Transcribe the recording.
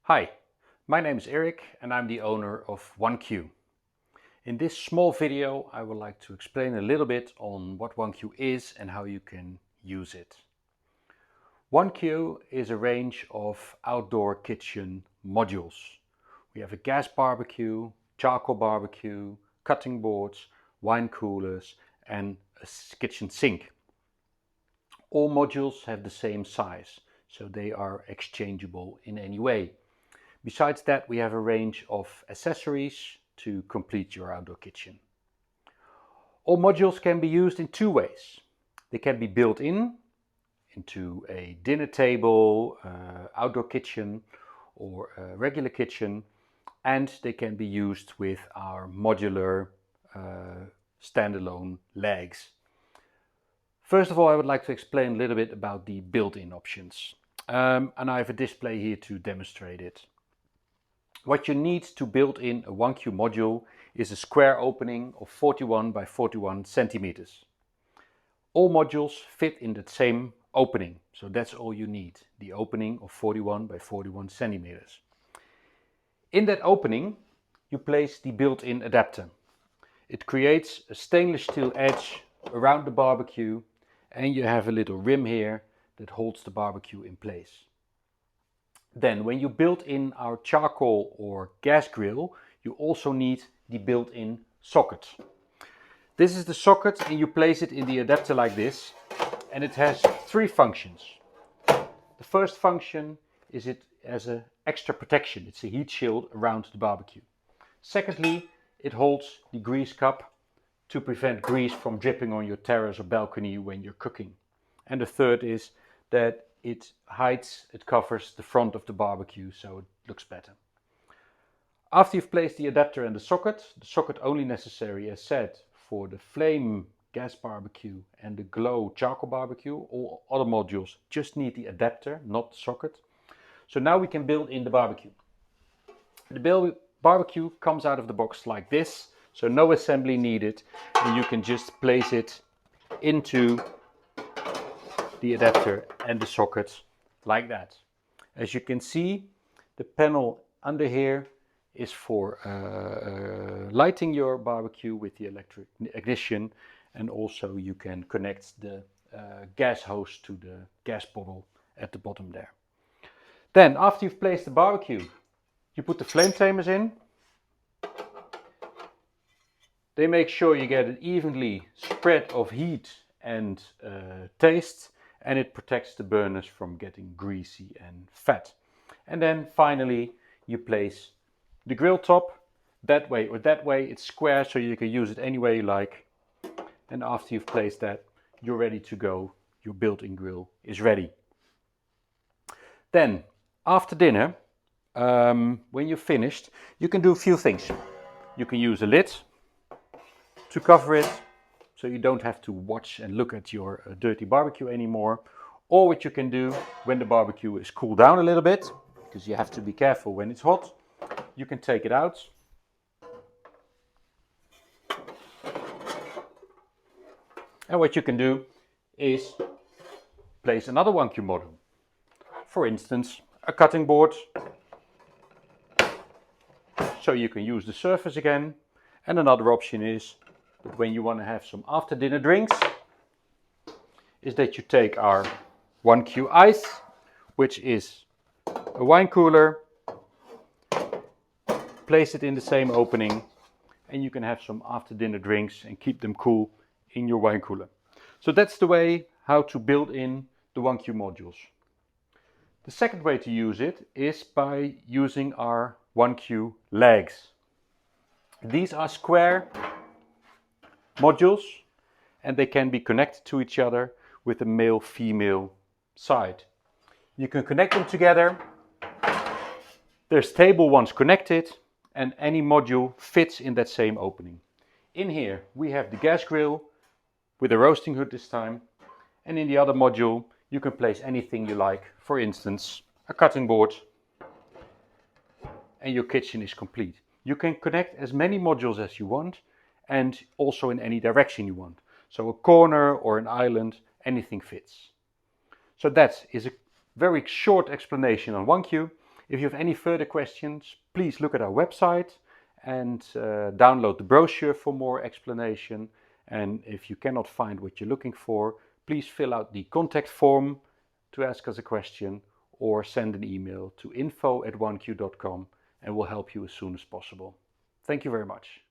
Hi, my name is Erik and I'm the owner of oneQ. In this small video I would like to explain a little bit on what oneQ is and how you can use it. oneQ is a range of outdoor kitchen modules. We have a gas barbecue, charcoal barbecue, cutting boards, wine coolers and a kitchen sink. All modules have the same size, so they are exchangeable in any way. Besides that, we have a range of accessories to complete your outdoor kitchen. All modules can be used in two ways. They can be built into a dinner table, outdoor kitchen or a regular kitchen, and they can be used with our modular standalone legs. First of all, I would like to explain a little bit about the built-in options. And I have a display here to demonstrate it. What you need to build in a oneQ module is a square opening of 41 by 41 centimeters. All modules fit in the same opening, so that's all you need, the opening of 41 by 41 centimeters. In that opening, you place the built-in adapter. It creates a stainless steel edge around the barbecue, and you have a little rim here that holds the barbecue in place. Then when you build in our charcoal or gas grill, you also need the built-in socket. This is the socket and you place it in the adapter like this, and it has three functions. The first function is it as an extra protection. It's a heat shield around the barbecue. Secondly, it holds the grease cup to prevent grease from dripping on your terrace or balcony when you're cooking. And the third is that it covers the front of the barbecue so it looks better. After you've placed the adapter and the socket only necessary as said for the flame gas barbecue and the glow charcoal barbecue. All other modules just need the adapter, not the socket. So now we can build in the barbecue. The barbecue comes out of the box like this, so no assembly needed, and you can just place it into the adapter and the socket like that. As you can see, the panel under here is for lighting your barbecue with the electric ignition, and also you can connect the gas hose to the gas bottle at the bottom there. Then after you've placed the barbecue, you put the flame tamers in. They make sure you get an evenly spread of heat and taste, and it protects the burners from getting greasy and fat. And then finally you place the grill top that way or that way. It's square so you can use it any way you like. And after you've placed that, you're ready to go. Your built-in grill is ready. Then after dinner, when you're finished, you can do a few things. You can use a lid to cover it so you don't have to watch and look at your dirty barbecue anymore. Or what you can do when the barbecue is cooled down a little bit, because you have to be careful when it's hot, you can take it out. And what you can do is place another oneQ module. For instance, a cutting board, so you can use the surface again. And another option is that when you want to have some after dinner drinks, is that you take our oneQ ice, which is a wine cooler, place it in the same opening, and you can have some after dinner drinks and keep them cool in your wine cooler. So that's the way how to build in the oneQ modules. The second way to use it is by using our oneQ legs. These are square modules and they can be connected to each other with a male-female side. You can connect them together. There's table ones connected and any module fits in that same opening. In here we have the gas grill with a roasting hood this time, and in the other module you can place anything you like, for instance a cutting board, and your kitchen is complete. You can connect as many modules as you want and also in any direction you want. So a corner or an island, anything fits. So that is a very short explanation on oneQ. If you have any further questions, please look at our website and download the brochure for more explanation. And if you cannot find what you're looking for, please fill out the contact form to ask us a question or send an email to info@oneq.com and we'll help you as soon as possible. Thank you very much.